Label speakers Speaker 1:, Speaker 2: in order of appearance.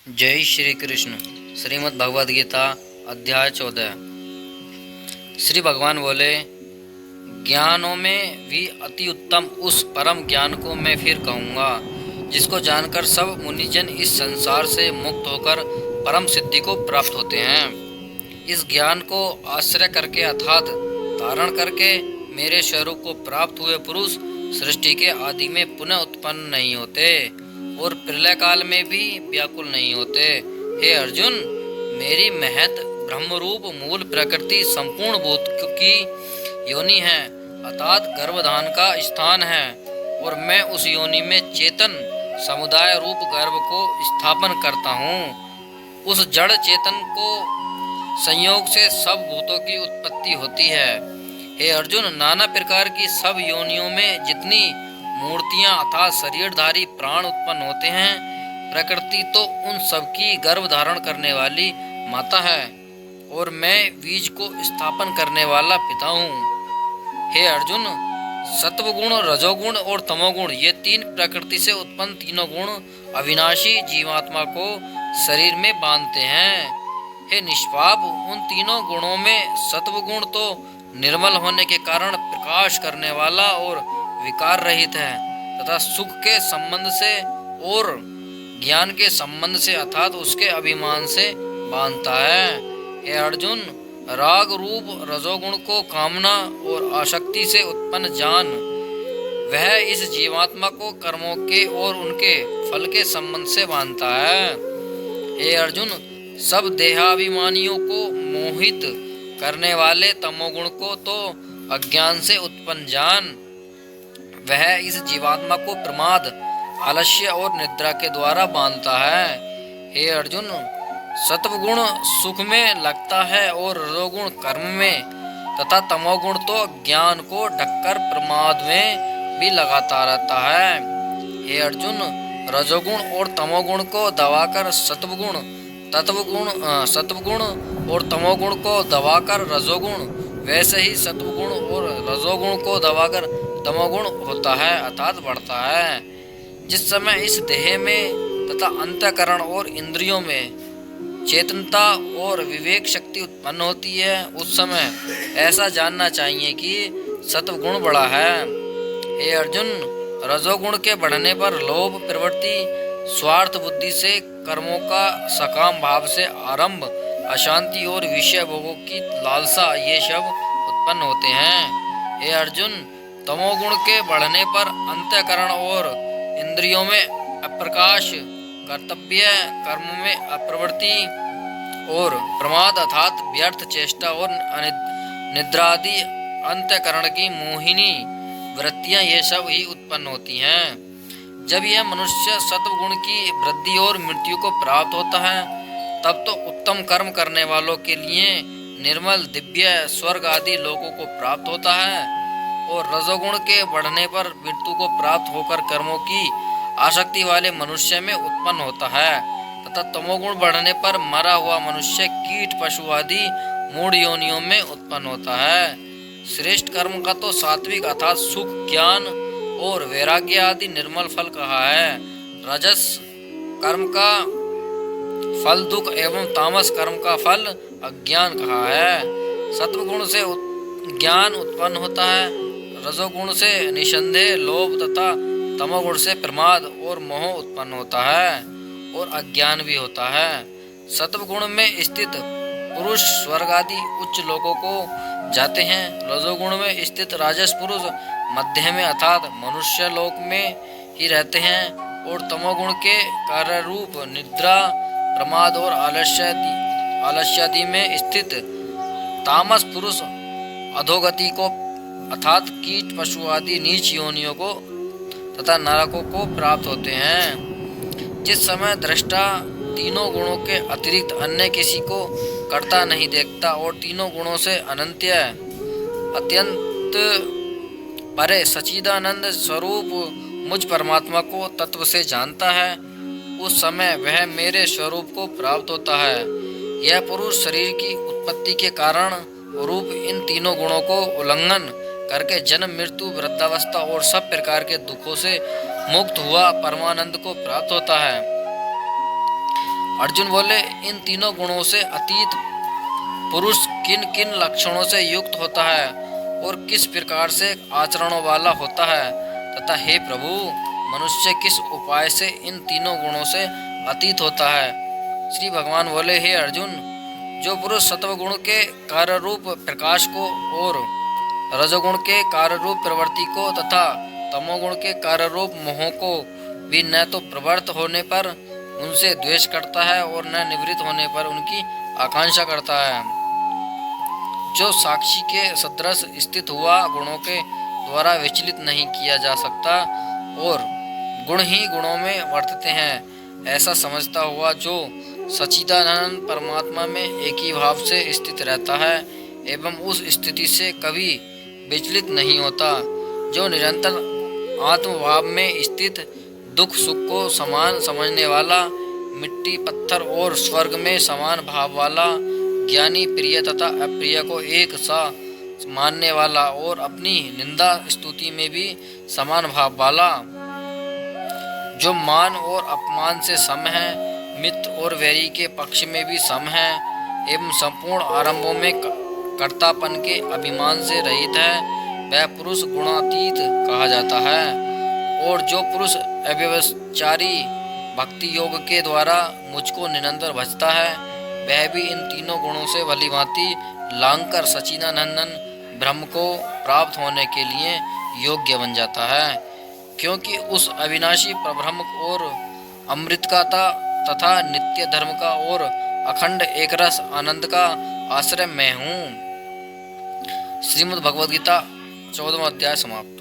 Speaker 1: जय श्री कृष्ण। श्रीमद् भगवद गीता अध्याय 14। श्री भगवान बोले, ज्ञानों में भी अति उत्तम उस परम ज्ञान को मैं फिर कहूँगा, जिसको जानकर सब मुनिजन इस संसार से मुक्त होकर परम सिद्धि को प्राप्त होते हैं। इस ज्ञान को आश्रय करके अर्थात धारण करके मेरे स्वरूप को प्राप्त हुए पुरुष सृष्टि के आदि में पुनः उत्पन्न नहीं होते और प्रलय काल में भी व्याकुल नहीं होते। हे अर्जुन, मेरी महत ब्रह्मरूप मूल प्रकृति संपूर्ण भूत की योनि है, अर्थात गर्भधान का स्थान है, और मैं उस योनि में चेतन समुदाय रूप गर्भ को स्थापन करता हूँ। उस जड़ चेतन को संयोग से सब भूतों की उत्पत्ति होती है। हे अर्जुन, नाना प्रकार की सब योनियों में जितनी मूर्तियां अर्थात शरीरधारी प्राण उत्पन्न होते हैं, प्रकृति तो उन सबकी गर्भ धारण करने वाली माता है और मैं बीज को स्थापन करने वाला पिता हूँ। हे अर्जुन, सत्वगुण, रजोगुण और तमोगुण ये तीन प्रकृति से उत्पन्न तीनों गुण अविनाशी जीवात्मा को शरीर में बांधते हैं। हे निष्पाप, उन तीनों गुणों में सत्वगुण तो निर्मल होने के कारण प्रकाश करने वाला और विकार रहित है तथा सुख के संबंध से और ज्ञान के संबंध से अर्थात उसके अभिमान से बांधता है। हे अर्जुन, राग रूप रजोगुण को कामना और आसक्ति से उत्पन्न जान, वह इस जीवात्मा को कर्मों के और उनके फल के संबंध से बांधता है। हे अर्जुन, सब देहाभिमानियों को मोहित करने वाले तमोगुण को तो अज्ञान से उत्पन्न जान, वह इस जीवात्मा को प्रमाद, आलस्य और निद्रा के द्वारा बांधता है। हे अर्जुन, सत्वगुण सुख में लगता है और रजोगुण कर्म में तथा तमोगुण तो ज्ञान को ढककर प्रमाद में भी लगाता रहता है। हे अर्जुन, रजोगुण और तमोगुण को दबाकर सत्वगुण और तमोगुण को दबाकर रजोगुण, वैसे ही सत्वगुण और रजोगुण को दबाकर तमोगुण होता है अर्थात बढ़ता है। जिस समय इस देह में तथा अंतःकरण और इंद्रियों में चेतनता और विवेक शक्ति उत्पन्न होती है, उस समय ऐसा जानना चाहिए कि सत्वगुण बढ़ा है। हे अर्जुन, रजोगुण के बढ़ने पर लोभ प्रवृत्ति, स्वार्थ बुद्धि से कर्मों का सकाम भाव से आरंभ, अशांति और विषय भोगों की लालसा, ये सब उत्पन्न होते हैं। हे अर्जुन, तमोगुण के बढ़ने पर अंतःकरण और इंद्रियों में अप्रकाश, कर्तव्य कर्म में अप्रवृत्ति और प्रमाद अर्थात व्यर्थ चेष्टा और निद्रा आदि अंतःकरण की मोहिनी वृत्तियां, ये सब ही उत्पन्न होती हैं। जब यह मनुष्य सत्वगुण की वृद्धि और मृत्यु को प्राप्त होता है, तब तो उत्तम कर्म करने वालों के लिए निर्मल दिव्य स्वर्ग आदि लोकों को प्राप्त होता है, और रजोगुण के बढ़ने पर मृत्यु को प्राप्त होकर कर्मों की आसक्ति वाले मनुष्य में उत्पन्न होता है, तथा तमोगुण बढ़ने पर मरा हुआ मनुष्य कीट पशु आदि मूढ़ योनियों में उत्पन्न होता है। श्रेष्ठ कर्म का तो सात्विक अर्थात सुख, ज्ञान और वैराग्य आदि निर्मल फल कहा है। रजस कर्म का फल दुख एवं तामस कर्म का फल अज्ञान कहा है। सत्वगुण से ज्ञान उत्पन्न होता है, रजोगुण से निसंदेह लोभ तथा तमोगुण से प्रमाद और मोह उत्पन्न होता है और अज्ञान भी होता है। सत्वगुण में स्थित पुरुष स्वर्ग आदि उच्च लोकों को जाते हैं, रजोगुण में स्थित राजस पुरुष मध्य में अर्थात मनुष्य लोक में ही रहते हैं, और तमोगुण के कार्य रूप निद्रा, प्रमाद और आलस्यादि में स्थित तामस पुरुष अधोगति को अर्थात कीट पशु आदि नीच योनियों को तथा नरकों को प्राप्त होते हैं। जिस समय दृष्टा तीनों गुणों के अतिरिक्त अन्य किसी को करता नहीं देखता और तीनों गुणों से अत्यंत परे सच्चिदानंद स्वरूप मुझ परमात्मा को तत्व से जानता है, उस समय वह मेरे स्वरूप को प्राप्त होता है। यह पुरुष शरीर की उत्पत्ति के कारण रूप इन तीनों गुणों को उल्लंघन करके जन्म, मृत्यु, वृद्धावस्था और सब प्रकार के दुखों से मुक्त हुआ परमानंद को प्राप्त होता है। अर्जुन बोले, इन तीनों गुणों से अतीत पुरुष किन किन लक्षणों से युक्त होता है और किस प्रकार से आचरणों वाला होता है, तथा हे प्रभु, मनुष्य किस उपाय से इन तीनों गुणों से अतीत होता है। श्री भगवान बोले, हे अर्जुन, जो पुरुष सत्वगुण के कार्य रूप प्रकाश को और रजोगुण के कार्य रूप प्रवृत्ति को तथा तमोगुण के कार्य रूप मोह को भी न तो प्रवृत्त होने पर उनसे द्वेष करता है और न निवृत्त होने पर उनकी आकांक्षा करता है, जो साक्षी के सदृश स्थित हुआ गुणों के द्वारा विचलित नहीं किया जा सकता और गुण ही गुणों में वर्तते हैं, ऐसा समझता हुआ जो सच्चिदानंद परमात्मा में एक ही भाव से स्थित रहता है एवं उस स्थिति से कभी विचलित नहीं होता, जो निरंतर आत्मभाव में स्थित दुख सुख को समान समझने वाला, मिट्टी पत्थर और स्वर्ग में समान भाव वाला, ज्ञानी प्रिय तथा अप्रिय को एक सा मानने वाला और अपनी निंदा स्तुति में भी समान भाव वाला, जो मान और अपमान से सम है, मित्र और वैरी के पक्ष में भी सम है एवं संपूर्ण आरंभों में कर्तापन के अभिमान से रहित है, वह पुरुष गुणातीत कहा जाता है। और जो पुरुष अव्यभिचारी भक्ति योग के द्वारा मुझको निरंतर भजता है, वह भी इन तीनों गुणों से भली भांति लांघकर सच्चिदानंदन ब्रह्म को प्राप्त होने के लिए योग्य बन जाता है, क्योंकि उस अविनाशी परब्रह्म और अमृत का तथा नित्य धर्म का और अखंड एकरस आनंद का आश्रय मैं हूँ। श्रीमद् भगवद गीता 14वां अध्याय समाप्त।